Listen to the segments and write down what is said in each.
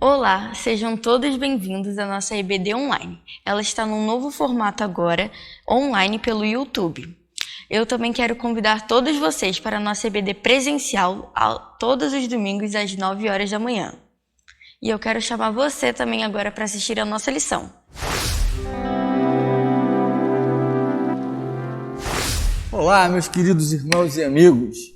Olá, sejam todos bem-vindos à nossa EBD Online. Ela está num novo formato agora, online pelo YouTube. Eu também quero convidar todos vocês para a nossa EBD presencial todos os domingos às 9 horas da manhã. E eu quero chamar você também agora para assistir a nossa lição. Olá, meus queridos irmãos e amigos.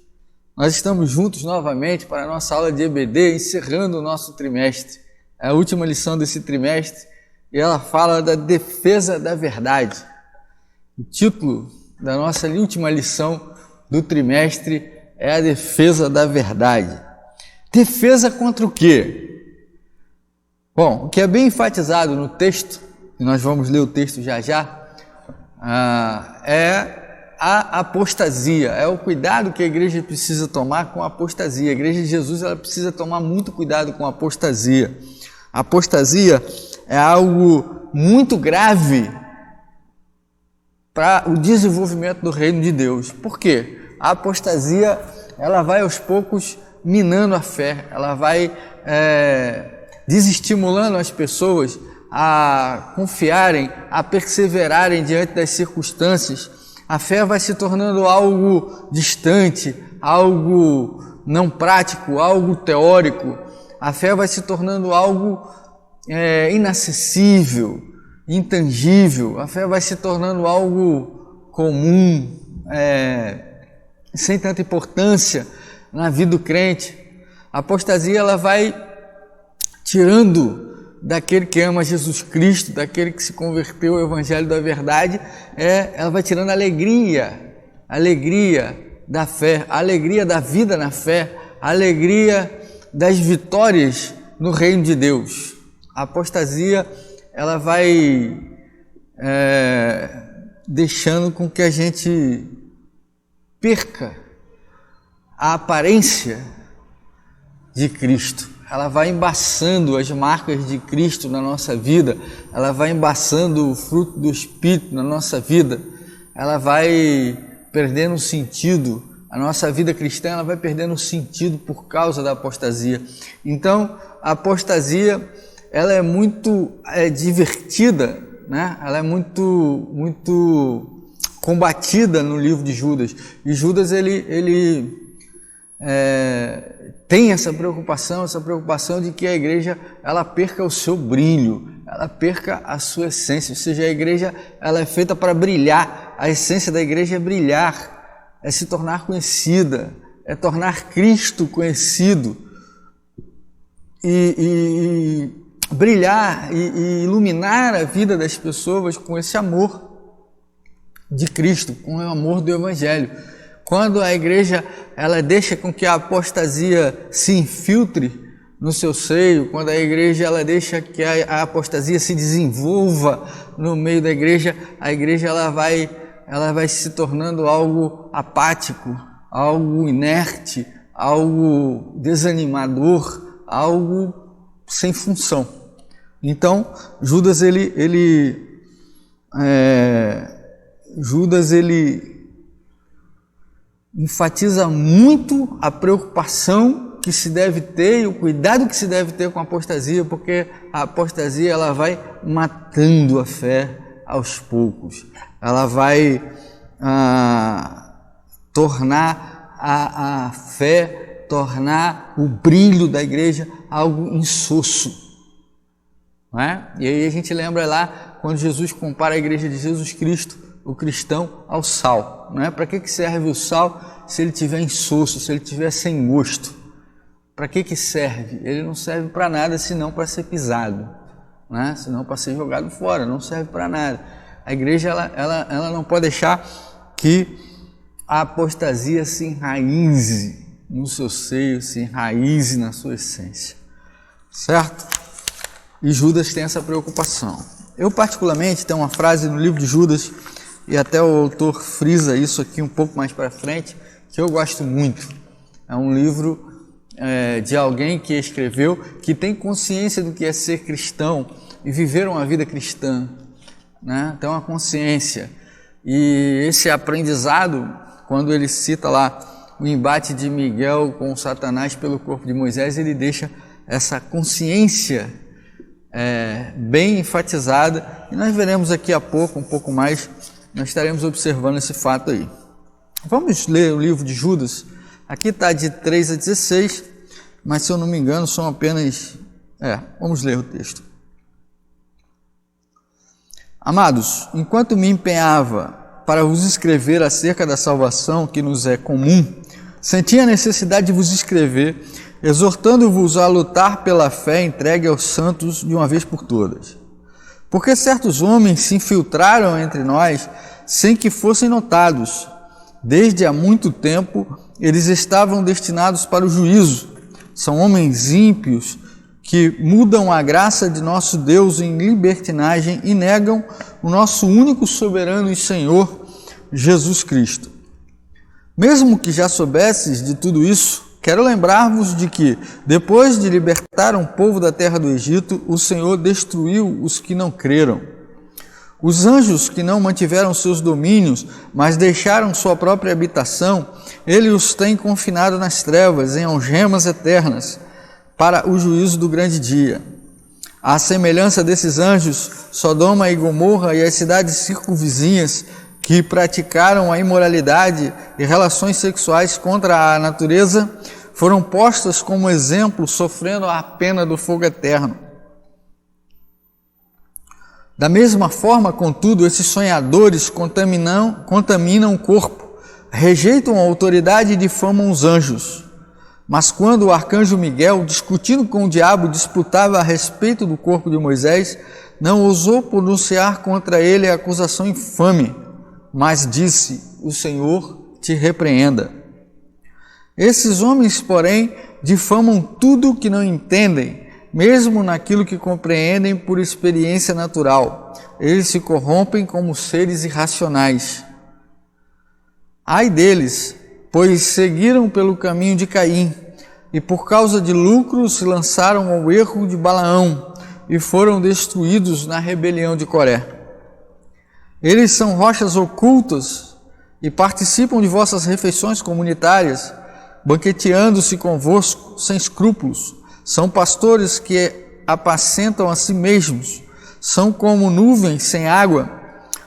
Nós estamos juntos novamente para a nossa aula de EBD, encerrando o nosso trimestre. É a última lição desse trimestre e ela fala da defesa da verdade. O título da nossa última lição do trimestre é a defesa da verdade. Defesa contra o quê? Bom, o que é bem enfatizado no texto, e nós vamos ler o texto já, é a apostasia, é o cuidado que a igreja precisa tomar com a apostasia. A igreja de Jesus ela precisa tomar muito cuidado com a apostasia. A apostasia é algo muito grave para o desenvolvimento do reino de Deus. Por quê? A apostasia ela vai aos poucos minando a fé, ela vai desestimulando as pessoas a confiarem, a perseverarem diante das circunstâncias. A fé vai se tornando algo distante, algo não prático, algo teórico. A fé vai se tornando algo inacessível, intangível. A fé vai se tornando algo comum, sem tanta importância na vida do crente. A apostasia ela vai tirando daquele que ama Jesus Cristo, daquele que se converteu ao Evangelho da verdade, ela vai tirando a alegria da fé, a alegria da vida na fé, a alegria das vitórias no reino de Deus. A apostasia ela vai deixando com que a gente perca a aparência de Cristo. Ela vai embaçando as marcas de Cristo na nossa vida, ela vai embaçando o fruto do Espírito na nossa vida, ela vai perdendo sentido, a nossa vida cristã ela vai perdendo sentido por causa da apostasia. Então, a apostasia ela é muito divertida, né? Ela é muito combatida no livro de Judas, e Judas ele tem essa preocupação de que a igreja ela perca o seu brilho, ela perca a sua essência, ou seja, a igreja ela é feita para brilhar, a essência da igreja é brilhar, é se tornar conhecida, é tornar Cristo conhecido e brilhar e iluminar a vida das pessoas com esse amor de Cristo, com o amor do Evangelho. Quando a igreja ela deixa com que a apostasia se infiltre no seu seio, quando a igreja ela deixa que a apostasia se desenvolva no meio da igreja, a igreja ela vai se tornando algo apático, algo inerte, algo desanimador, algo sem função. Então, Judas enfatiza muito a preocupação que se deve ter e o cuidado que se deve ter com a apostasia, porque a apostasia ela vai matando a fé aos poucos, ela vai tornar a fé, tornar o brilho da igreja algo insosso, não é? E aí a gente lembra lá quando Jesus compara a igreja de Jesus Cristo, o cristão, ao sal, não é? Para que serve o sal se ele tiver insosso, se ele tiver sem gosto? Para que serve? Ele não serve para nada senão para ser pisado, não é? Senão para ser jogado fora, não serve para nada. A igreja ela não pode deixar que a apostasia se enraize no seu seio, se enraize na sua essência, certo? E Judas tem essa preocupação. Eu particularmente tenho uma frase no livro de Judas, e até o autor frisa isso aqui um pouco mais para frente, que eu gosto muito. É um livro de alguém que escreveu, que tem consciência do que é ser cristão e viver uma vida cristã, né? Tem uma consciência. E esse aprendizado, quando ele cita lá o embate de Miguel com Satanás pelo corpo de Moisés, ele deixa essa consciência bem enfatizada, e nós veremos aqui a pouco, um pouco mais, nós estaremos observando esse fato aí. Vamos ler o livro de Judas. Aqui está de 3 a 16, mas se eu não me engano são apenas... vamos ler o texto. Amados, enquanto me empenhava para vos escrever acerca da salvação que nos é comum, senti a necessidade de vos escrever, exortando-vos a lutar pela fé entregue aos santos de uma vez por todas. Porque certos homens se infiltraram entre nós sem que fossem notados. Desde há muito tempo eles estavam destinados para o juízo. São homens ímpios que mudam a graça de nosso Deus em libertinagem e negam o nosso único soberano e Senhor, Jesus Cristo. Mesmo que já soubesses de tudo isso, quero lembrar-vos de que, depois de libertar um povo da terra do Egito, o Senhor destruiu os que não creram. Os anjos que não mantiveram seus domínios, mas deixaram sua própria habitação, Ele os tem confinado nas trevas, em algemas eternas, para o juízo do grande dia. À semelhança desses anjos, Sodoma e Gomorra e as cidades circunvizinhas que praticaram a imoralidade e relações sexuais contra a natureza, foram postas como exemplo, sofrendo a pena do fogo eterno. Da mesma forma, contudo, esses sonhadores contaminam o corpo, rejeitam a autoridade e difamam os anjos. Mas quando o arcanjo Miguel, discutindo com o diabo, disputava a respeito do corpo de Moisés, não ousou pronunciar contra ele a acusação infame, mas disse: o Senhor te repreenda. Esses homens, porém, difamam tudo o que não entendem, mesmo naquilo que compreendem por experiência natural. Eles se corrompem como seres irracionais. Ai deles, pois seguiram pelo caminho de Caim, e por causa de lucro se lançaram ao erro de Balaão, e foram destruídos na rebelião de Coré. Eles são rochas ocultas, e participam de vossas refeições comunitárias, banqueteando-se convosco sem escrúpulos. São pastores que apacentam a si mesmos, são como nuvens sem água,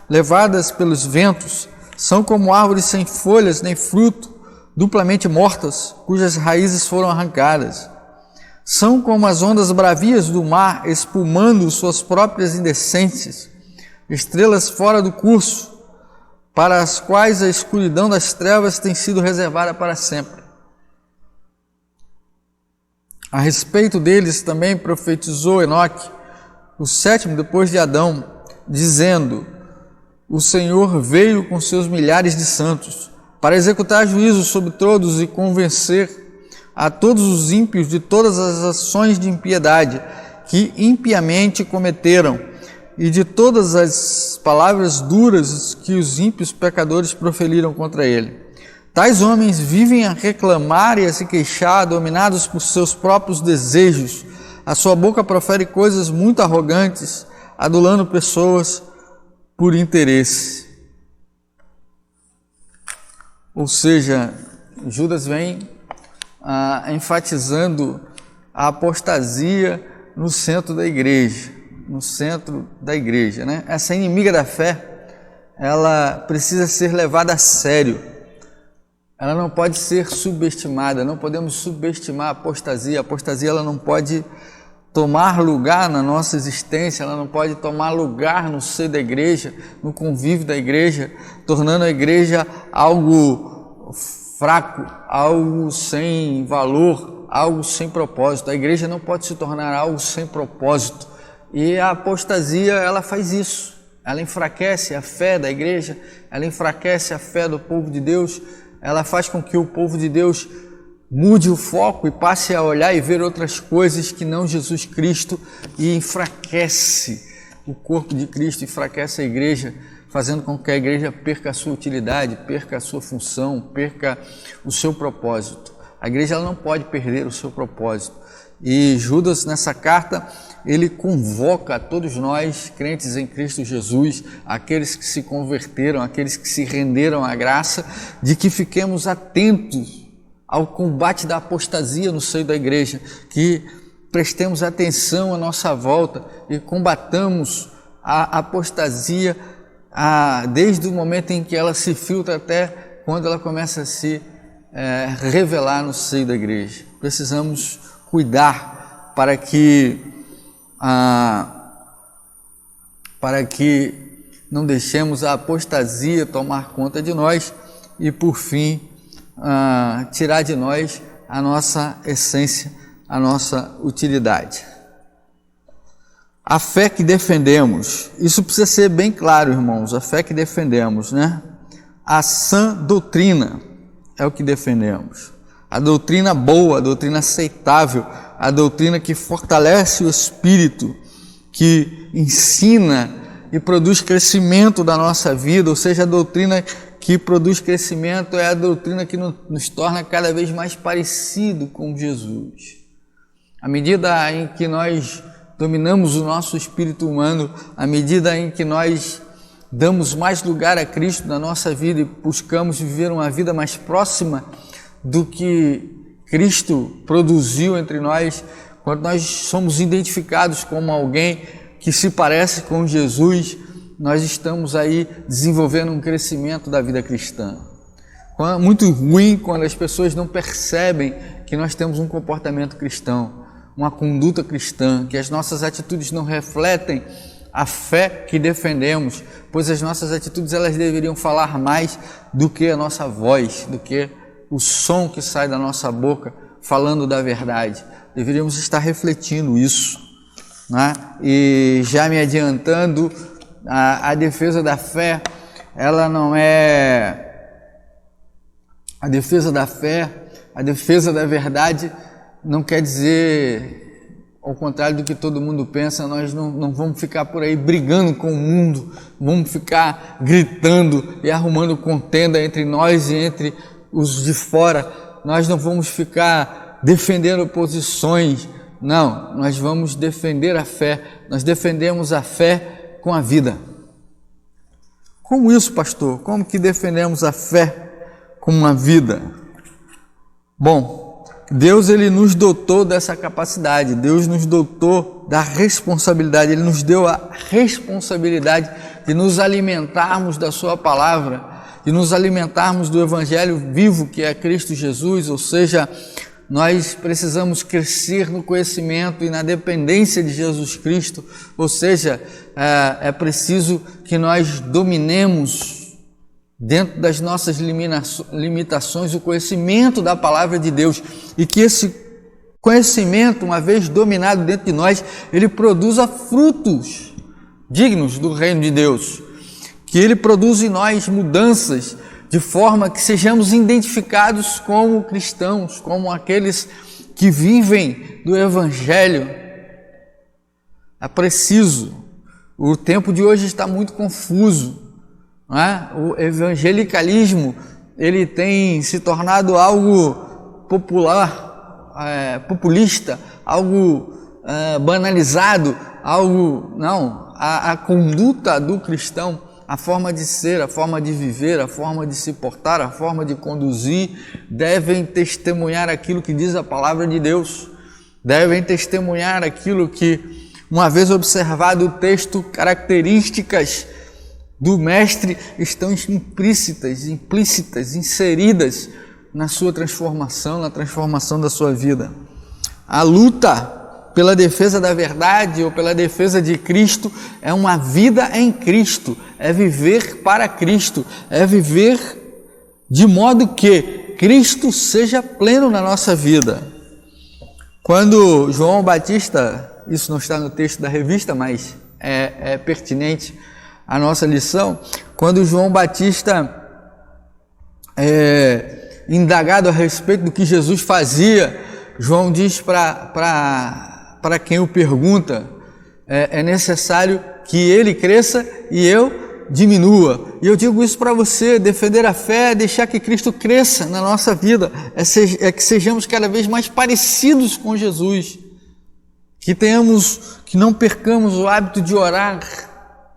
levadas pelos ventos, são como árvores sem folhas nem fruto, duplamente mortas, cujas raízes foram arrancadas. São como as ondas bravias do mar, espumando suas próprias indecências, estrelas fora do curso, para as quais a escuridão das trevas tem sido reservada para sempre. A respeito deles também profetizou Enoque, o sétimo depois de Adão, dizendo: o Senhor veio com seus milhares de santos, para executar juízo sobre todos e convencer a todos os ímpios de todas as ações de impiedade que impiamente cometeram e de todas as palavras duras que os ímpios pecadores proferiram contra ele. Tais homens vivem a reclamar e a se queixar, dominados por seus próprios desejos. A sua boca profere coisas muito arrogantes, adulando pessoas por interesse. Ou seja, Judas vem enfatizando a apostasia no centro da igreja, né? Essa inimiga da fé, ela precisa ser levada a sério. Ela não pode ser subestimada, não podemos subestimar a apostasia. A apostasia ela não pode tomar lugar na nossa existência, ela não pode tomar lugar no seio da igreja, no convívio da igreja, tornando a igreja algo fraco, algo sem valor, algo sem propósito. A igreja não pode se tornar algo sem propósito. E a apostasia, ela faz isso. Ela enfraquece a fé da igreja, ela enfraquece a fé do povo de Deus, ela faz com que o povo de Deus mude o foco e passe a olhar e ver outras coisas que não Jesus Cristo, e enfraquece o corpo de Cristo, enfraquece a igreja, fazendo com que a igreja perca a sua utilidade, perca a sua função, perca o seu propósito. A igreja ela não pode perder o seu propósito. E Judas, nessa carta, ele convoca a todos nós, crentes em Cristo Jesus, aqueles que se converteram, aqueles que se renderam à graça, de que fiquemos atentos ao combate da apostasia no seio da igreja, que prestemos atenção à nossa volta e combatamos a apostasia desde o momento em que ela se filtra até quando ela começa a se revelar no seio da igreja. Precisamos cuidar para que não deixemos a apostasia tomar conta de nós e, por fim, tirar de nós a nossa essência, a nossa utilidade. A fé que defendemos, isso precisa ser bem claro, irmãos, a fé que defendemos, né? A sã doutrina é o que defendemos. A doutrina boa, a doutrina aceitável, a doutrina que fortalece o espírito, que ensina e produz crescimento da nossa vida, ou seja, a doutrina que produz crescimento é a doutrina que nos torna cada vez mais parecido com Jesus. À medida em que nós dominamos o nosso espírito humano, à medida em que nós damos mais lugar a Cristo na nossa vida e buscamos viver uma vida mais próxima do que Cristo produziu entre nós, quando nós somos identificados como alguém que se parece com Jesus, nós estamos aí desenvolvendo um crescimento da vida cristã. É muito ruim quando as pessoas não percebem que nós temos um comportamento cristão, uma conduta cristã, que as nossas atitudes não refletem a fé que defendemos, pois as nossas atitudes elas deveriam falar mais do que a nossa voz, do que o som que sai da nossa boca falando da verdade. Deveríamos estar refletindo isso, né? E já me adiantando, a defesa da fé, ela não é a defesa da fé, a defesa da verdade não quer dizer, ao contrário do que todo mundo pensa, nós não vamos ficar por aí brigando com o mundo, vamos ficar gritando e arrumando contenda entre nós e entre os de fora, nós não vamos ficar defendendo posições, não, nós vamos defender a fé, nós defendemos a fé com a vida. Como isso, pastor? Como que defendemos a fé com a vida? Bom, Deus ele nos dotou dessa capacidade, Deus nos dotou da responsabilidade, Ele nos deu a responsabilidade de nos alimentarmos da Sua palavra, de nos alimentarmos do Evangelho vivo que é Cristo Jesus, ou seja, nós precisamos crescer no conhecimento e na dependência de Jesus Cristo, ou seja, é preciso que nós dominemos dentro das nossas limitações o conhecimento da palavra de Deus e que esse conhecimento, uma vez dominado dentro de nós, ele produza frutos dignos do reino de Deus, que ele produza em nós mudanças de forma que sejamos identificados como cristãos, como aqueles que vivem do Evangelho. É preciso. O tempo de hoje está muito confuso, não é? O evangelicalismo ele tem se tornado algo popular, populista, algo banalizado, algo não. A conduta do cristão, a forma de ser, a forma de viver, a forma de se portar, a forma de conduzir, devem testemunhar aquilo que diz a palavra de Deus, devem testemunhar aquilo que, uma vez observado o texto, características do Mestre estão implícitas, inseridas na sua transformação, na transformação da sua vida. A luta pela defesa da verdade ou pela defesa de Cristo é uma vida em Cristo, é viver para Cristo, é viver de modo que Cristo seja pleno na nossa vida. Quando João Batista, isso não está no texto da revista, mas é pertinente à nossa lição, quando João Batista indagado a respeito do que Jesus fazia, João diz para quem o pergunta, é necessário que ele cresça e eu diminua. E eu digo isso para você: defender a fé é deixar que Cristo cresça na nossa vida, é que sejamos cada vez mais parecidos com Jesus, que não percamos o hábito de orar,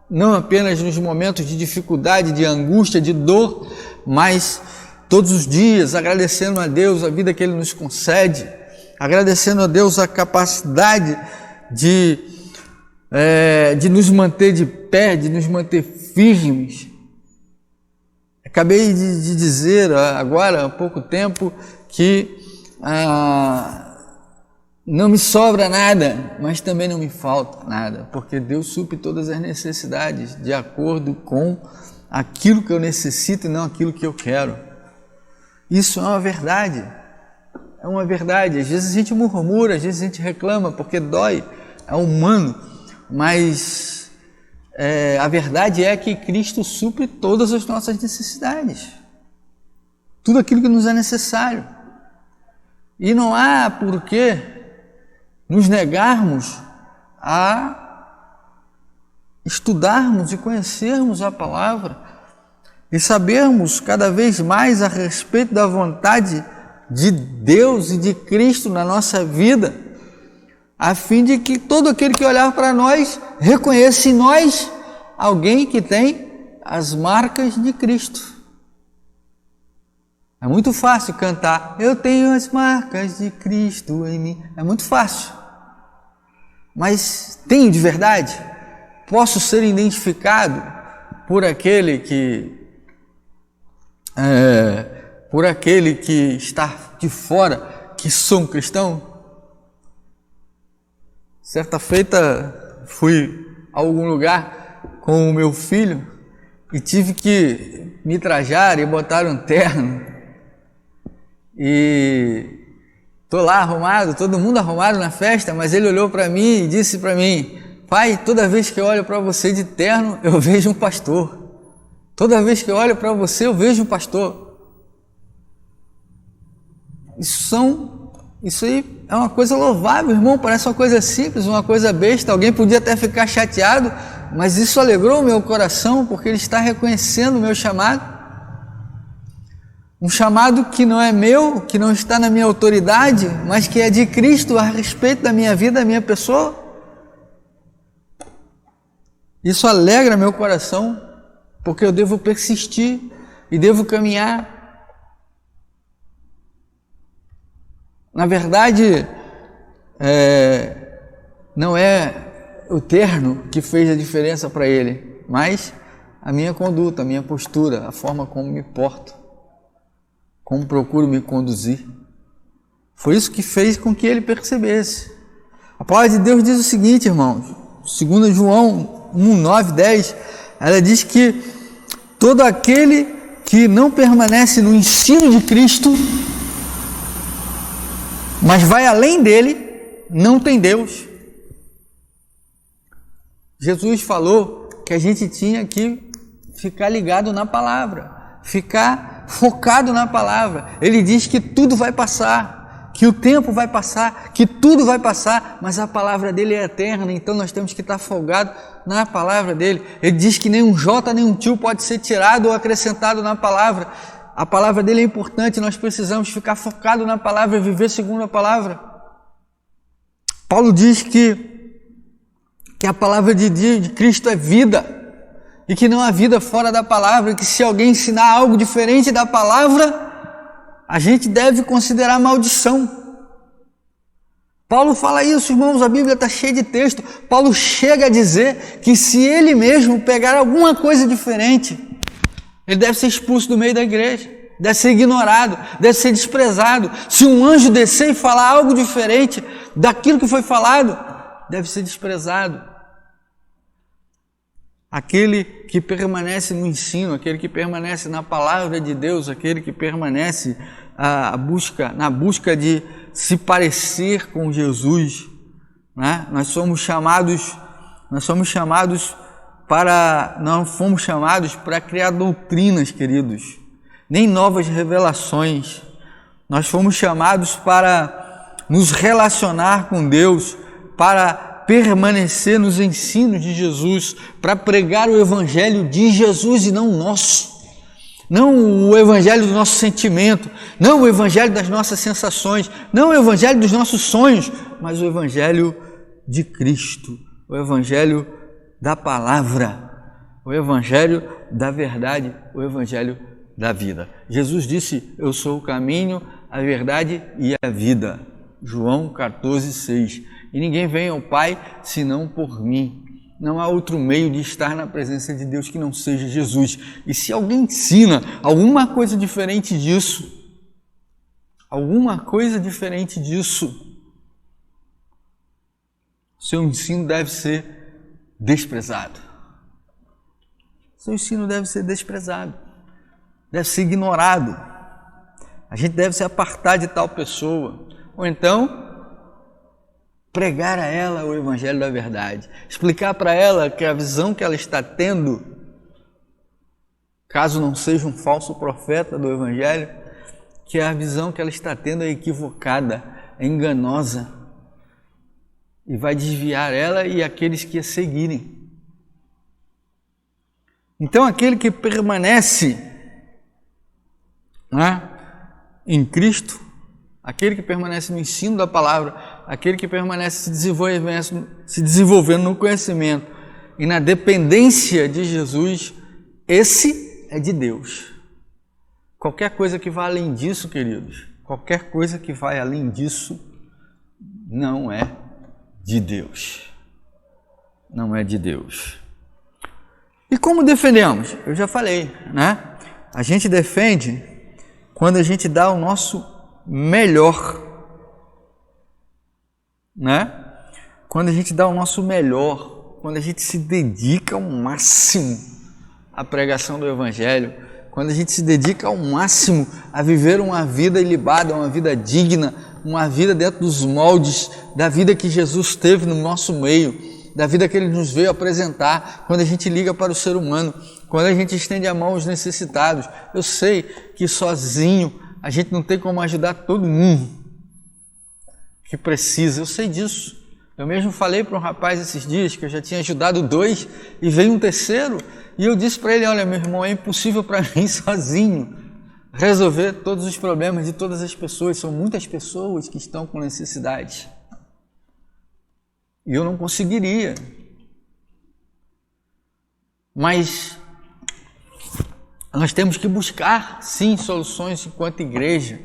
não apenas nos momentos de dificuldade, de angústia, de dor, mas todos os dias agradecendo a Deus a vida que Ele nos concede, agradecendo a Deus a capacidade de nos manter de pé, de nos manter firmes. Acabei de dizer agora há pouco tempo que não me sobra nada, mas também não me falta nada, porque Deus supre todas as necessidades de acordo com aquilo que eu necessito e não aquilo que eu quero. Isso é uma verdade. É uma verdade. Às vezes a gente murmura, às vezes a gente reclama porque dói, é humano, mas a verdade é que Cristo supre todas as nossas necessidades, tudo aquilo que nos é necessário, e não há por que nos negarmos a estudarmos e conhecermos a palavra e sabermos cada vez mais a respeito da vontade de Deus e de Cristo na nossa vida, a fim de que todo aquele que olhar para nós reconheça em nós alguém que tem as marcas de Cristo. É muito fácil cantar, eu tenho as marcas de Cristo em mim. É muito fácil. Mas tenho de verdade? Posso ser identificado por aquele que está de fora, que sou um cristão? Certa feita fui a algum lugar com o meu filho e tive que me trajar e botar um terno. E estou lá arrumado, todo mundo arrumado na festa, mas ele olhou para mim e disse para mim: pai, toda vez que eu olho para você de terno, eu vejo um pastor. Toda vez que eu olho para você, eu vejo um pastor. Isso aí é uma coisa louvável, irmão, parece uma coisa simples, uma coisa besta, alguém podia até ficar chateado, mas isso alegrou o meu coração, porque ele está reconhecendo o meu chamado. Um chamado que não é meu, que não está na minha autoridade, mas que é de Cristo a respeito da minha vida, da minha pessoa. Isso alegra meu coração, porque eu devo persistir e devo caminhar. Na verdade, não é o terno que fez a diferença para ele, mas a minha conduta, a minha postura, a forma como me porto, como procuro me conduzir. Foi isso que fez com que ele percebesse. A palavra de Deus diz o seguinte, irmãos, 2 João 1, 9, 10, ela diz que todo aquele que não permanece no ensino de Cristo, mas vai além dele, não tem Deus. Jesus falou que a gente tinha que ficar ligado na palavra, ficar focado na palavra. Ele diz que tudo vai passar, que o tempo vai passar, que tudo vai passar, mas a palavra dele é eterna, então nós temos que estar folgados na palavra dele. Ele diz que nem um jota, nem um tio pode ser tirado ou acrescentado na palavra. A palavra dele é importante, nós precisamos ficar focados na palavra, viver segundo a palavra. Paulo diz que a palavra de Cristo é vida, e que não há vida fora da palavra, e que se alguém ensinar algo diferente da palavra, a gente deve considerar maldição. Paulo fala isso, irmãos, a Bíblia está cheia de texto. Paulo chega a dizer que se ele mesmo pegar alguma coisa diferente, ele deve ser expulso do meio da igreja, deve ser ignorado, deve ser desprezado. Se um anjo descer e falar algo diferente daquilo que foi falado, deve ser desprezado. Aquele que permanece no ensino, aquele que permanece na palavra de Deus, aquele que permanece na busca de se parecer com Jesus, né? Não fomos chamados para criar doutrinas, queridos, nem novas revelações. Nós fomos chamados para nos relacionar com Deus, para permanecer nos ensinos de Jesus, para pregar o evangelho de Jesus e não o nosso. Não o evangelho do nosso sentimento, não o evangelho das nossas sensações, não o evangelho dos nossos sonhos, mas o evangelho de Cristo, o evangelho da palavra, o evangelho da verdade, o evangelho da vida. Jesus disse: eu sou o caminho, a verdade e a vida. João 14:6. E ninguém vem ao Pai senão por mim. Não há outro meio de estar na presença de Deus que não seja Jesus. E se alguém ensina alguma coisa diferente disso, seu ensino deve ser desprezado. Seu ensino deve ser desprezado, deve ser ignorado. A gente deve se apartar de tal pessoa, ou então pregar a ela o evangelho da verdade, explicar para ela que a visão que ela está tendo, caso não seja um falso profeta do evangelho, que a visão que ela está tendo é equivocada, é enganosa, e vai desviar ela e aqueles que a seguirem. Então, aquele que permanece, né, em Cristo, aquele que permanece no ensino da palavra, aquele que permanece se desenvolvendo no conhecimento e na dependência de Jesus, esse é de Deus. Qualquer coisa que vá além disso, queridos, qualquer coisa que vai além disso, não é de Deus. Não é de Deus. E como defendemos? Eu já falei, né? A gente defende quando a gente dá o nosso melhor, né? Quando a gente dá o nosso melhor, quando a gente se dedica ao máximo à pregação do Evangelho, quando a gente se dedica ao máximo a viver uma vida ilibada, uma vida digna, uma vida dentro dos moldes da vida que Jesus teve no nosso meio, da vida que Ele nos veio apresentar, quando a gente liga para o ser humano, quando a gente estende a mão aos necessitados. Eu sei que sozinho a gente não tem como ajudar todo mundo que precisa, eu sei disso. Eu mesmo falei para um rapaz esses dias que eu já tinha ajudado 2 e veio um terceiro, e eu disse para ele: olha, meu irmão, é impossível para mim sozinho resolver todos os problemas de todas as pessoas, são muitas pessoas que estão com necessidade. E eu não conseguiria. Mas nós temos que buscar, sim, soluções enquanto igreja,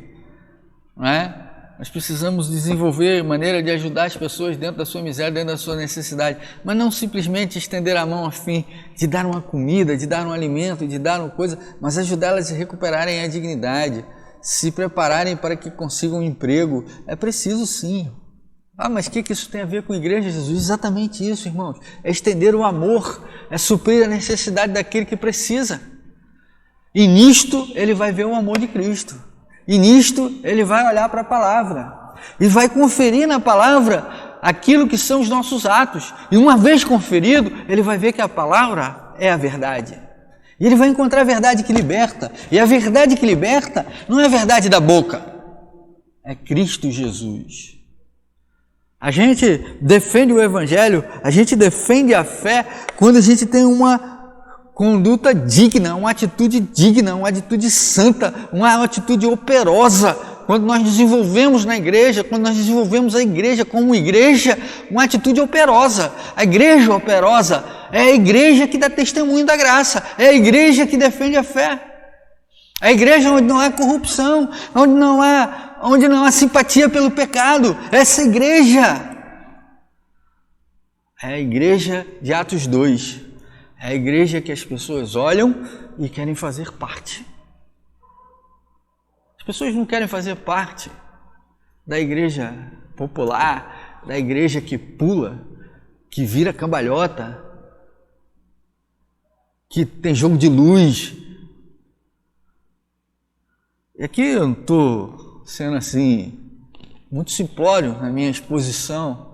não é? Nós precisamos desenvolver maneira de ajudar as pessoas dentro da sua miséria, dentro da sua necessidade, mas não simplesmente estender a mão a fim de dar uma comida, de dar um alimento, de dar uma coisa, mas ajudá-las a recuperarem a dignidade, se prepararem para que consigam um emprego. É preciso, sim. Ah, mas o que isso tem a ver com a igreja, Jesus? Exatamente isso, irmãos. É estender o amor, é suprir a necessidade daquele que precisa. E nisto ele vai ver o amor de Cristo. E nisto ele vai olhar para a palavra e vai conferir na palavra aquilo que são os nossos atos. E uma vez conferido, ele vai ver que a palavra é a verdade. E ele vai encontrar a verdade que liberta. E a verdade que liberta não é a verdade da boca, é Cristo Jesus. A gente defende o Evangelho, a gente defende a fé quando a gente tem uma conduta digna, uma atitude santa, uma atitude operosa. Quando nós desenvolvemos na igreja, quando nós desenvolvemos a igreja como igreja, uma atitude operosa. A igreja operosa é a igreja que dá testemunho da graça, é a igreja que defende a fé. A igreja onde não há corrupção, onde não há simpatia pelo pecado. Essa igreja é a igreja de Atos 2. É a igreja que as pessoas olham e querem fazer parte. As pessoas não querem fazer parte da igreja popular, da igreja que pula, que vira cambalhota, que tem jogo de luz. E aqui eu não estou sendo assim, muito simplório na minha exposição,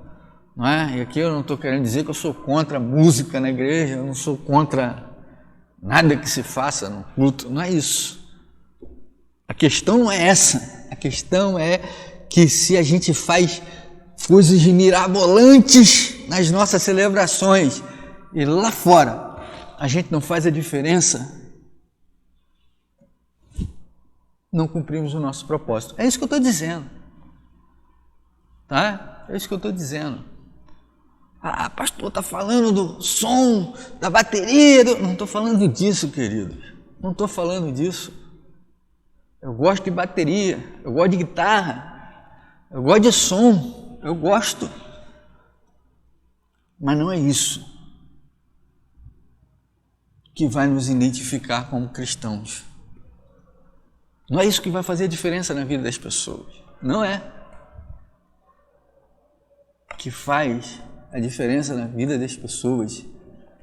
não é? E aqui eu não estou querendo dizer que eu sou contra a música na igreja, eu não sou contra nada que se faça no culto, não é isso. A questão não é essa, a questão é que se a gente faz coisas mirabolantes nas nossas celebrações e lá fora a gente não faz a diferença, não cumprimos o nosso propósito. É isso que eu estou dizendo, tá? É isso que eu estou dizendo. Ah, pastor, está falando do som, da bateria. Não estou falando disso, queridos. Não estou falando disso. Eu gosto de bateria, eu gosto de guitarra, Eu gosto de som, eu gosto. Mas não é isso que vai nos identificar como cristãos. Não é isso que vai fazer a diferença na vida das pessoas. Não é. O que faz a diferença na vida das pessoas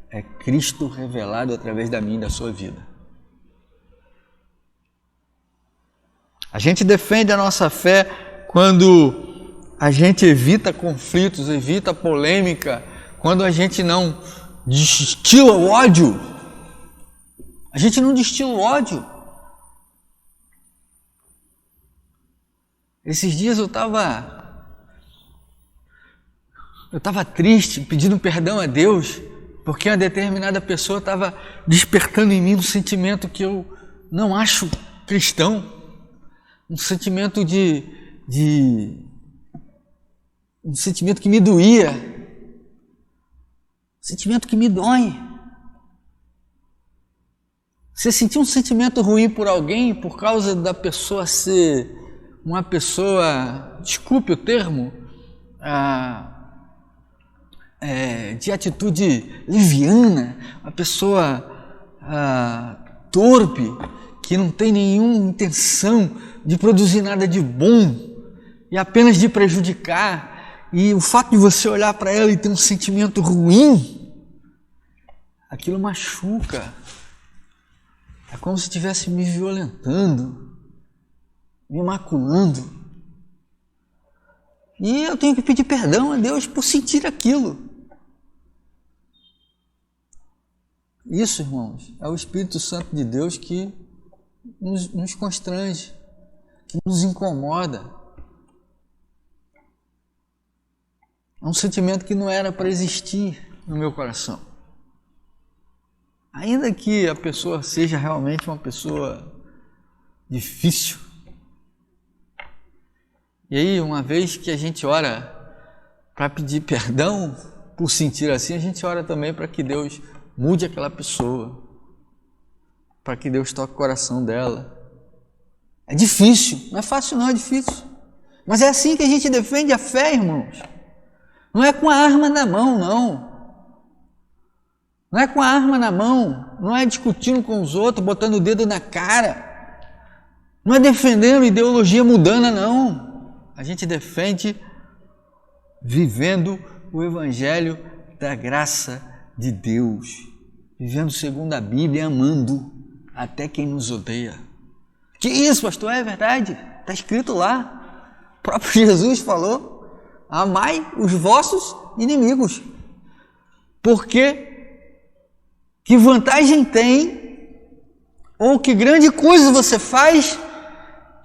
é Cristo revelado através da minha e da sua vida. A gente defende a nossa fé quando a gente evita conflitos, evita polêmica, quando a gente não destila o ódio. A gente não destila o ódio. Esses dias eu estava triste, pedindo perdão a Deus, porque uma determinada pessoa estava despertando em mim um sentimento que eu não acho cristão, um sentimento um sentimento que me doía, um sentimento que me dói. Você sentiu um sentimento ruim por alguém por causa da pessoa ser uma pessoa, desculpe o termo, de atitude liviana, uma pessoa torpe, que não tem nenhuma intenção de produzir nada de bom e apenas de prejudicar, e o fato de você olhar para ela e ter um sentimento ruim, aquilo machuca. É como se estivesse me violentando, me maculando. E eu tenho que pedir perdão a Deus por sentir aquilo. Isso, irmãos, é o Espírito Santo de Deus que nos constrange, que nos incomoda. É um sentimento que não era para existir no meu coração. Ainda que a pessoa seja realmente uma pessoa difícil. E aí, uma vez que a gente ora para pedir perdão por sentir assim, a gente ora também para que Deus mude aquela pessoa, para que Deus toque o coração dela. É difícil, não é fácil não, é difícil. Mas é assim que a gente defende a fé, irmãos. Não é com a arma na mão, não. Não é com a arma na mão, não é discutindo com os outros, botando o dedo na cara. Não é defendendo ideologia mundana, não. A gente defende vivendo o Evangelho da graça de Deus, vivendo segundo a Bíblia, amando até quem nos odeia. Que isso, pastor? É verdade, está escrito lá. O próprio Jesus falou: amai os vossos inimigos. Porque que vantagem tem, ou que grande coisa você faz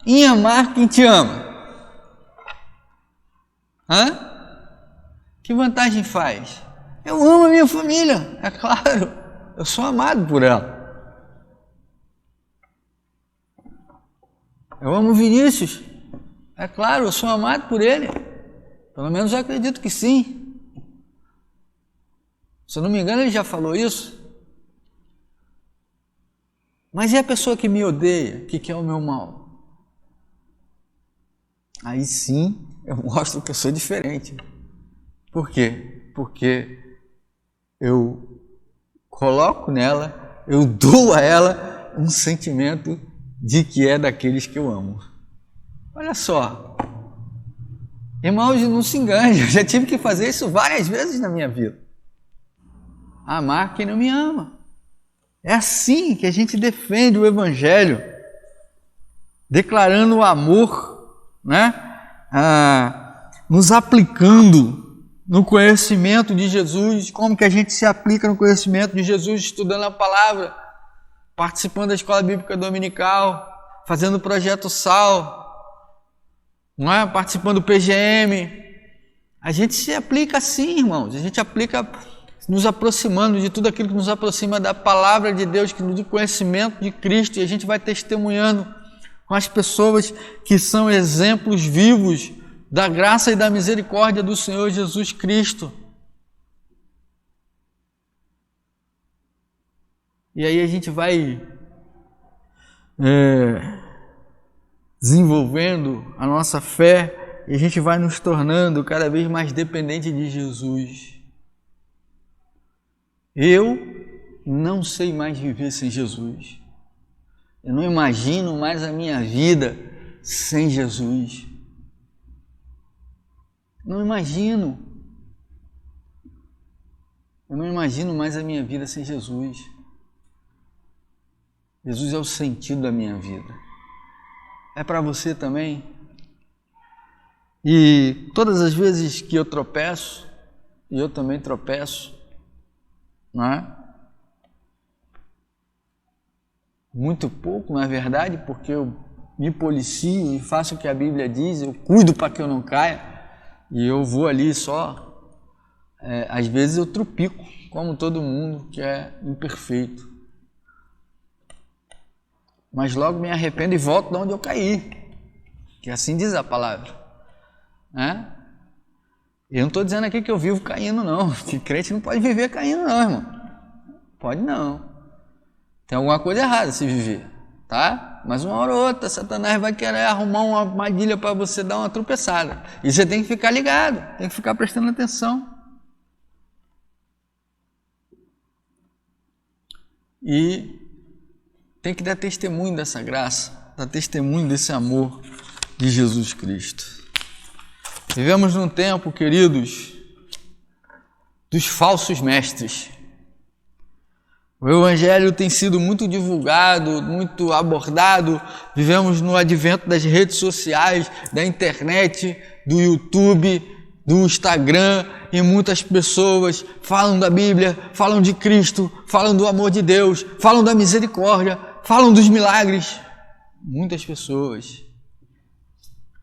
em amar quem te ama? Que vantagem faz? Eu amo a minha família, é claro, eu sou amado por ela. Eu amo o Vinícius, é claro, eu sou amado por ele. Pelo menos eu acredito que sim. Se eu não me engano, ele já falou isso. Mas e a pessoa que me odeia, que quer o meu mal? Aí sim, eu mostro que eu sou diferente. Por quê? Porque eu coloco nela, eu dou a ela um sentimento de que é daqueles que eu amo. Olha só, irmãos, não se engane, eu já tive que fazer isso várias vezes na minha vida. Amar quem não me ama. É assim que a gente defende o Evangelho, declarando o amor, né? Nos aplicando no conhecimento de Jesus. Como que a gente se aplica no conhecimento de Jesus? Estudando a palavra, participando da escola bíblica dominical, fazendo o projeto SAL, não é? Participando do PGM. A gente se aplica assim, irmãos. A gente aplica nos aproximando de tudo aquilo que nos aproxima da palavra de Deus, do conhecimento de Cristo, e a gente vai testemunhando com as pessoas que são exemplos vivos da graça e da misericórdia do Senhor Jesus Cristo. E aí a gente vai desenvolvendo a nossa fé e a gente vai nos tornando cada vez mais dependente de Jesus. Eu não sei mais viver sem Jesus. Eu não imagino mais a minha vida sem Jesus. Não imagino. Eu não imagino mais a minha vida sem Jesus. Jesus é o sentido da minha vida. É para você também? E todas as vezes que eu tropeço, e eu também tropeço, não é? Muito pouco, na verdade, porque eu me policio e faço o que a Bíblia diz, eu cuido para que eu não caia, e eu vou ali só. Às vezes eu tropico, como todo mundo que é imperfeito. Mas logo me arrependo e volto de onde eu caí, que assim diz a palavra. Eu não estou dizendo aqui que eu vivo caindo, não, que crente não pode viver caindo, não, irmão. Pode não. Tem alguma coisa errada se viver, tá? Mas uma hora ou outra, Satanás vai querer arrumar uma armadilha para você dar uma tropeçada. E você tem que ficar ligado, tem que ficar prestando atenção. E tem que dar testemunho dessa graça, dar testemunho desse amor de Jesus Cristo. Vivemos num tempo, queridos, dos falsos mestres. O Evangelho tem sido muito divulgado, muito abordado. Vivemos no advento das redes sociais, da internet, do YouTube, do Instagram, e muitas pessoas falam da Bíblia, falam de Cristo, falam do amor de Deus, falam da misericórdia, falam dos milagres. Muitas pessoas.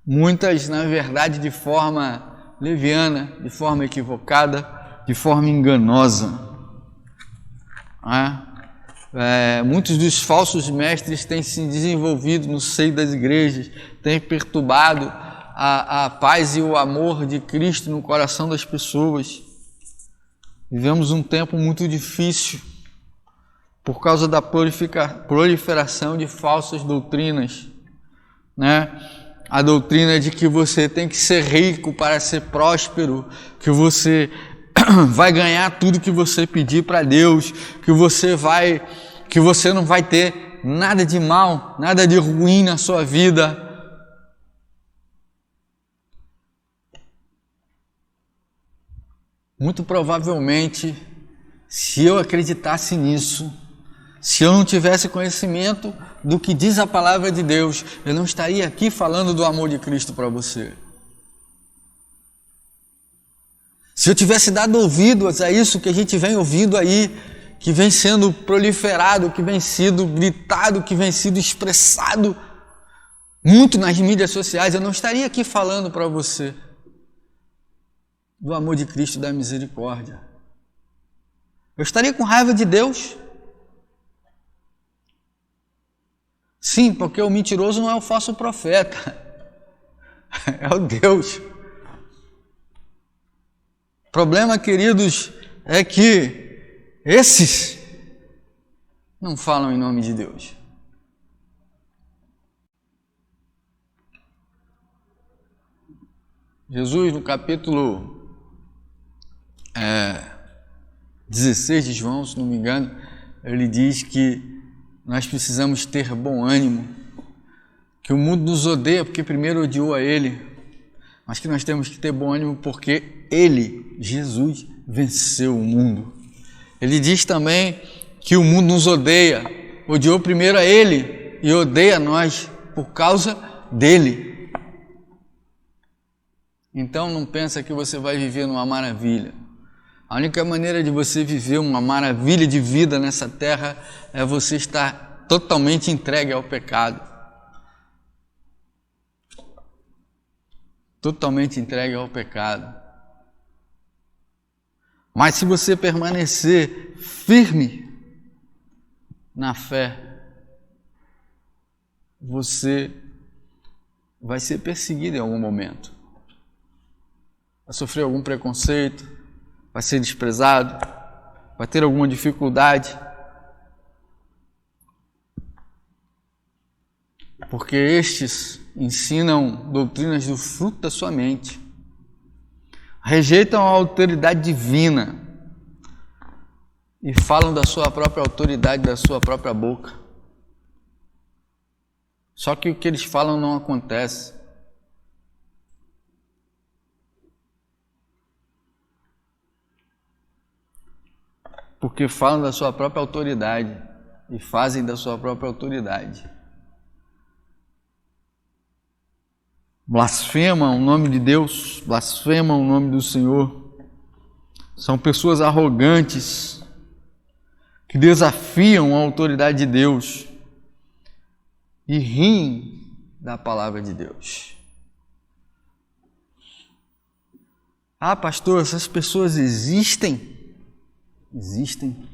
Muitas, na verdade, de forma leviana, de forma equivocada, de forma enganosa. Muitos dos falsos mestres têm se desenvolvido no seio das igrejas, têm perturbado a paz e o amor de Cristo no coração das pessoas. Vivemos um tempo muito difícil por causa da proliferação de falsas doutrinas, A doutrina de que você tem que ser rico para ser próspero, que você vai ganhar tudo que você pedir para Deus, que você não vai ter nada de mal, nada de ruim na sua vida. Muito provavelmente, se eu acreditasse nisso, se eu não tivesse conhecimento do que diz a palavra de Deus, eu não estaria aqui falando do amor de Cristo para você. Se eu tivesse dado ouvidos a isso que a gente vem ouvindo aí, que vem sendo proliferado, que vem sendo gritado, que vem sendo expressado muito nas mídias sociais, eu não estaria aqui falando para você do amor de Cristo e da misericórdia. Eu estaria com raiva de Deus. Sim, porque o mentiroso não é o falso profeta, é o Deus. O problema, queridos, é que esses não falam em nome de Deus. Jesus, no capítulo 16 de João, se não me engano, ele diz que nós precisamos ter bom ânimo, que o mundo nos odeia porque primeiro odiou a ele, mas que nós temos que ter bom ânimo porque ele, Jesus, venceu o mundo. Ele diz também que o mundo nos odeia, odiou primeiro a ele e odeia a nós por causa dele. Então não pensa que você vai viver numa maravilha. A única maneira de você viver uma maravilha de vida nessa terra é você estar totalmente entregue ao pecado. Totalmente entregue ao pecado. Mas se você permanecer firme na fé, você vai ser perseguido em algum momento. Vai sofrer algum preconceito, vai ser desprezado, vai ter alguma dificuldade. Porque estes ensinam doutrinas do fruto da sua mente, rejeitam a autoridade divina e falam da sua própria autoridade, da sua própria boca. Só que o que eles falam não acontece. Porque falam da sua própria autoridade e fazem da sua própria autoridade. Blasfemam o nome de Deus, blasfemam o nome do Senhor. São pessoas arrogantes que desafiam a autoridade de Deus e riem da palavra de Deus. Ah, pastor, essas pessoas existem? Existem.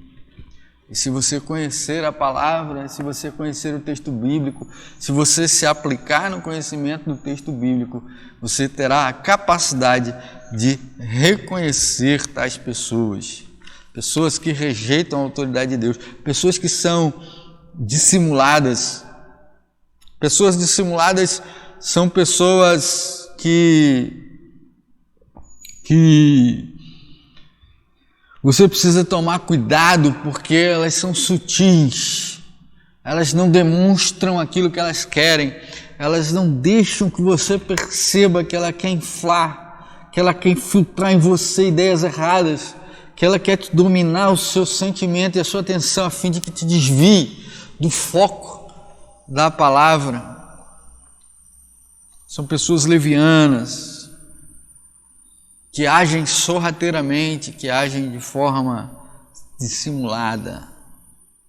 E se você conhecer a palavra, se você conhecer o texto bíblico, se você se aplicar no conhecimento do texto bíblico, você terá a capacidade de reconhecer tais pessoas. Pessoas que rejeitam a autoridade de Deus, pessoas que são dissimuladas. Pessoas dissimuladas são pessoas que você precisa tomar cuidado porque elas são sutis, elas não demonstram aquilo que elas querem, elas não deixam que você perceba que ela quer inflar, que ela quer infiltrar em você ideias erradas, que ela quer te dominar o seu sentimento e a sua atenção a fim de que te desvie do foco da palavra. São pessoas levianas, que agem sorrateiramente, que agem de forma dissimulada,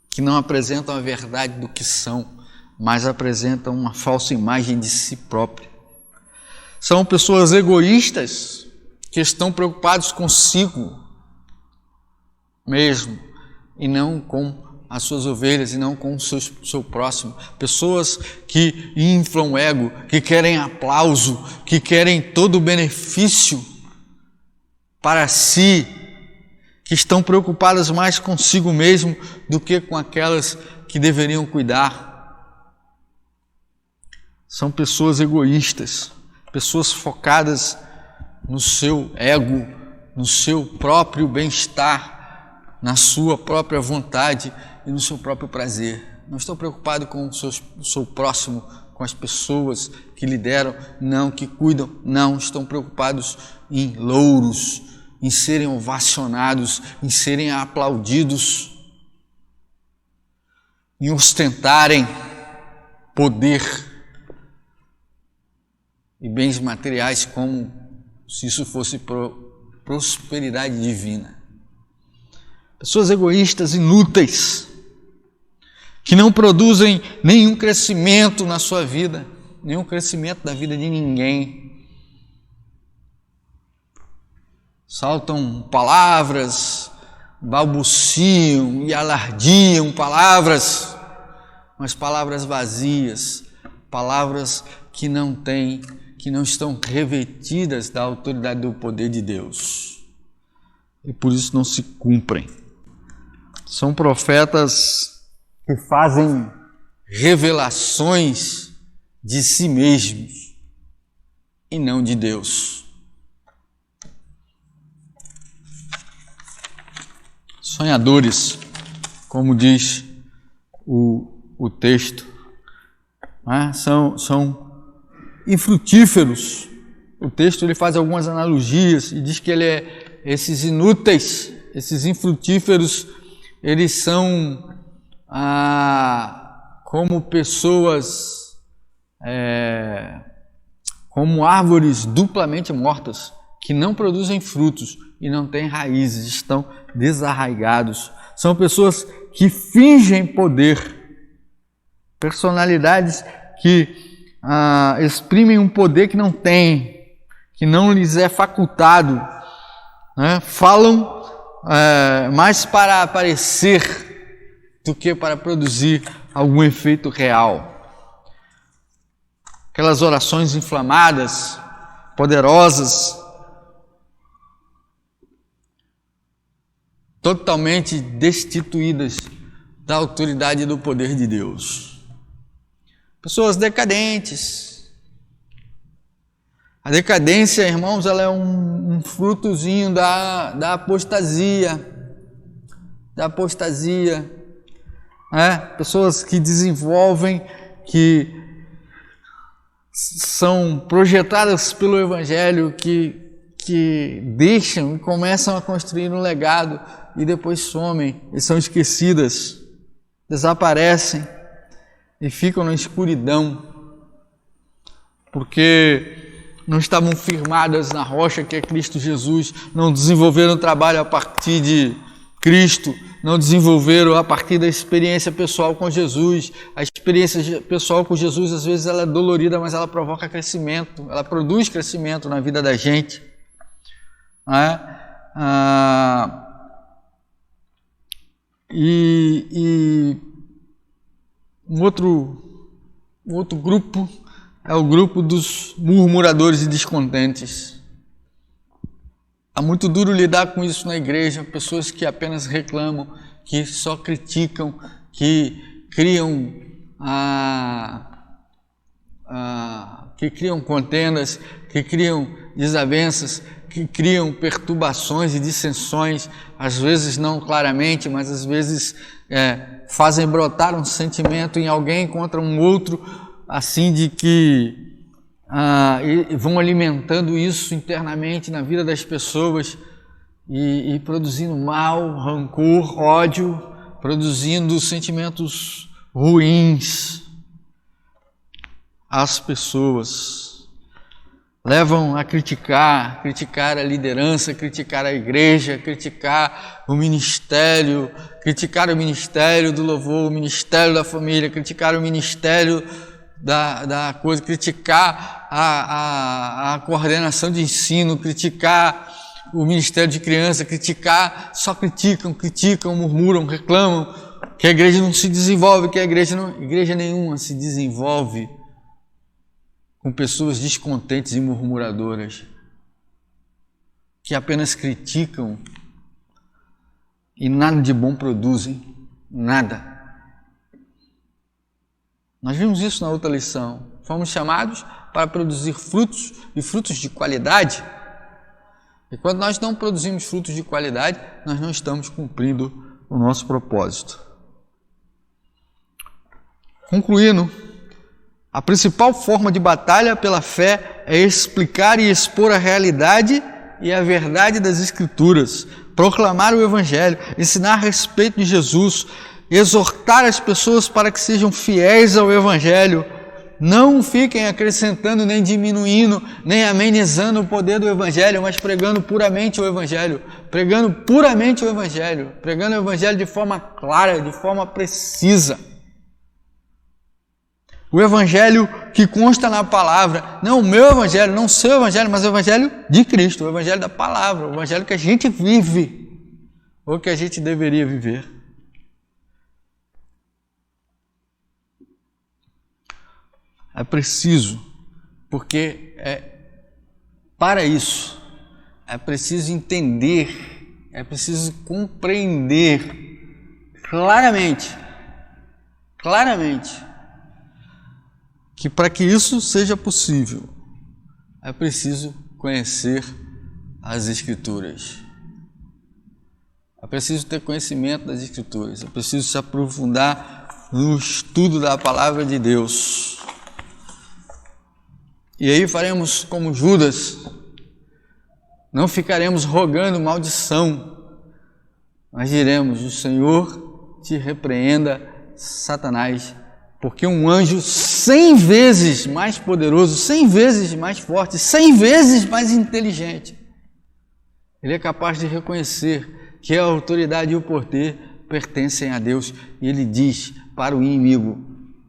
que não apresentam a verdade do que são, mas apresentam uma falsa imagem de si próprio. São pessoas egoístas que estão preocupados consigo mesmo e não com as suas ovelhas e não com o seu próximo. Pessoas que inflam o ego, que querem aplauso, que querem todo o benefício para si, que estão preocupadas mais consigo mesmo do que com aquelas que deveriam cuidar. São pessoas egoístas, pessoas focadas no seu ego, no seu próprio bem-estar, na sua própria vontade e no seu próprio prazer. Não estão preocupados com o seu próximo, com as pessoas que lideram, não, que cuidam, não, estão preocupados em louros, em serem ovacionados, em serem aplaudidos, em ostentarem poder e bens materiais como se isso fosse prosperidade divina. Pessoas egoístas, inúteis, que não produzem nenhum crescimento na sua vida, nenhum crescimento da vida de ninguém. Saltam palavras, balbuciam e alardiam palavras, mas palavras vazias, palavras que não estão revestidas da autoridade do poder de Deus. E por isso não se cumprem. São profetas que fazem revelações de si mesmos e não de Deus. Sonhadores, como diz o texto, né? São infrutíferos. O texto ele faz algumas analogias e diz que esses inúteis, esses infrutíferos, eles são como pessoas, como árvores duplamente mortas, que não produzem frutos e não têm raízes, estão desarraigados. São pessoas que fingem poder, personalidades que exprimem um poder que não têm, que não lhes é facultado, né? Falam mais para aparecer do que para produzir algum efeito real. Aquelas orações inflamadas, poderosas, totalmente destituídas da autoridade e do poder de Deus. Pessoas decadentes, A decadência, irmãos, ela é um frutozinho da apostasia. Da apostasia. Pessoas que desenvolvem, que são projetadas pelo Evangelho, que deixam e começam a construir um legado e depois somem e são esquecidas, desaparecem e ficam na escuridão, porque não estavam firmadas na rocha que é Cristo Jesus, não desenvolveram trabalho a partir de Cristo, não desenvolveram a partir da experiência pessoal com Jesus. A experiência pessoal com Jesus, às vezes, ela é dolorida, mas ela provoca crescimento, ela produz crescimento na vida da gente. E um outro grupo é o grupo dos murmuradores e descontentes. É muito duro lidar com isso na igreja, pessoas que apenas reclamam, que só criticam, que criam contendas, que criam desavenças, que criam perturbações e dissensões, às vezes não claramente, mas às vezes fazem brotar um sentimento em alguém contra um outro, assim de que e vão alimentando isso internamente na vida das pessoas e produzindo mal, rancor, ódio, produzindo sentimentos ruins às pessoas. Levam a criticar a liderança, criticar a igreja, criticar o ministério do louvor, o ministério da família, criticar o ministério da coisa, criticar a coordenação de ensino, criticar o ministério de criança, só criticam, murmuram, reclamam, que a igreja não se desenvolve, que igreja nenhuma se desenvolve com pessoas descontentes e murmuradoras, que apenas criticam e nada de bom produzem, nada. Nós vimos isso na outra lição. Fomos chamados para produzir frutos e frutos de qualidade. E quando nós não produzimos frutos de qualidade, nós não estamos cumprindo o nosso propósito. Concluindo, a principal forma de batalha pela fé é explicar e expor a realidade e a verdade das Escrituras, proclamar o Evangelho, ensinar a respeito de Jesus, exortar as pessoas para que sejam fiéis ao Evangelho, não fiquem acrescentando, nem diminuindo, nem amenizando o poder do Evangelho, mas pregando puramente o Evangelho, pregando o Evangelho de forma clara, de forma precisa. O Evangelho que consta na palavra, não o meu Evangelho, não o seu Evangelho, mas o Evangelho de Cristo, o Evangelho da palavra, o Evangelho que a gente vive, ou que a gente deveria viver. É preciso, porque para isso é preciso entender, é preciso compreender claramente, que para que isso seja possível, é preciso conhecer as Escrituras. É preciso ter conhecimento das Escrituras, é preciso se aprofundar no estudo da Palavra de Deus. E aí faremos como Judas, não ficaremos rogando maldição, mas diremos: o Senhor te repreenda, Satanás, porque um anjo 100 vezes mais poderoso, 100 vezes mais forte, 100 vezes mais inteligente, ele é capaz de reconhecer que a autoridade e o poder pertencem a Deus, e ele diz para o inimigo: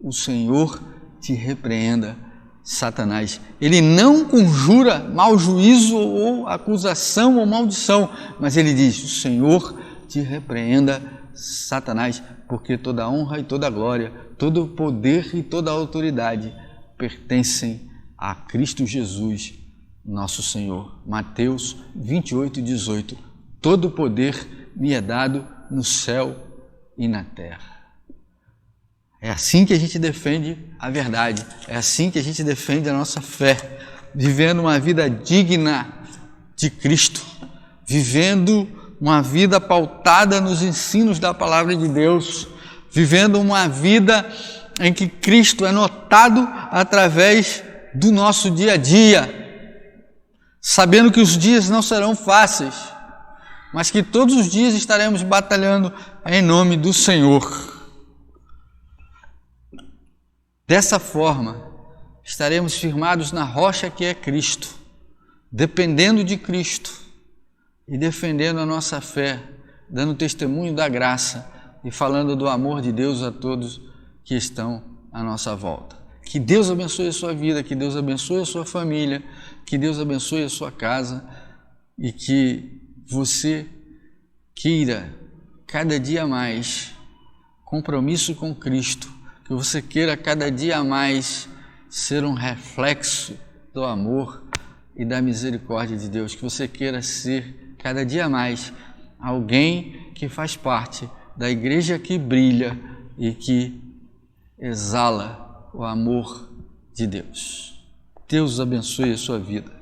o Senhor te repreenda, Satanás. Ele não conjura mau juízo ou acusação ou maldição, mas ele diz: o Senhor te repreenda, Satanás, porque toda honra e toda glória, todo poder e toda autoridade pertencem a Cristo Jesus, nosso Senhor. Mateus 28:18. Todo poder me é dado no céu e na terra. É assim que a gente defende a verdade, é assim que a gente defende a nossa fé, vivendo uma vida digna de Cristo, vivendo uma vida pautada nos ensinos da palavra de Deus, vivendo uma vida em que Cristo é notado através do nosso dia a dia, sabendo que os dias não serão fáceis, mas que todos os dias estaremos batalhando em nome do Senhor. Dessa forma, estaremos firmados na rocha que é Cristo, dependendo de Cristo e defendendo a nossa fé, dando testemunho da graça e falando do amor de Deus a todos que estão à nossa volta. Que Deus abençoe a sua vida, que Deus abençoe a sua família, que Deus abençoe a sua casa e que você queira cada dia mais compromisso com Cristo, que você queira cada dia mais ser um reflexo do amor e da misericórdia de Deus, que você queira ser cada dia mais alguém que faz parte da igreja que brilha e que exala o amor de Deus. Deus abençoe a sua vida.